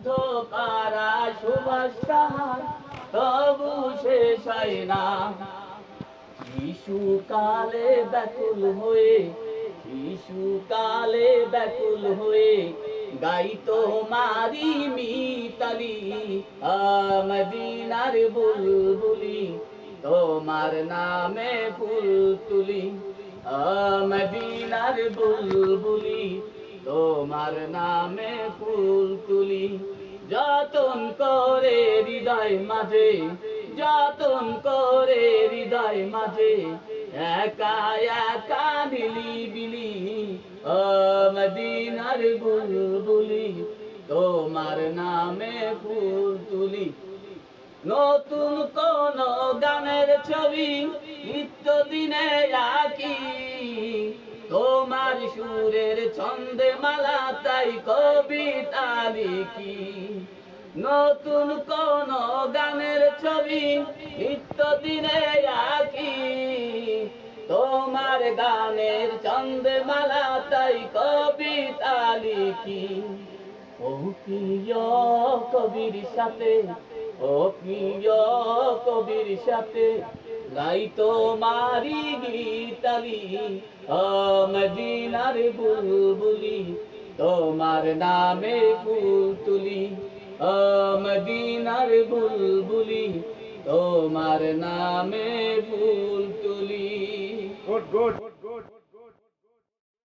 যুদ্ধ কারা সুভাষ সাহার তবু শেষ হয় না। শিশুকালে ব্যাকুল হয়ে, শিশুকালে ব্যাকুল হয়ে গাইতো মারি মিতালি, মদিনার বুলবুলি তোমার নামে ফুল তুলি, মদিনার বুলবুলি তোমার নামে ফুল তুলি। যতন করে হৃদয় মাঝে, যতন করে হৃদয় মাঝে একা একা নিলিবিলি, মদিনার বুলবুলি তোমার নামে ফুল তুলি। নতুন কোন গানের ছবি নিত্য দিনে আঁকি, তোমার সুরের ছন্দে মালা তাই কবিতা লিখি। নতুন কোন গানের ছবি নিত্য দিনে আঁকি, তোমার গানের ছন্দে মালা তাই কবিতা লিখি। ও প্রিয় কবির সাথে, ও প্রিয় কবির সাথে গাই তোমারি গীতালি, মদিনার বুলবুলি তোমার নামে ফুল তুলি, মদিনার বুলবুলি তোমার নামে ফুল তুলি। Good good.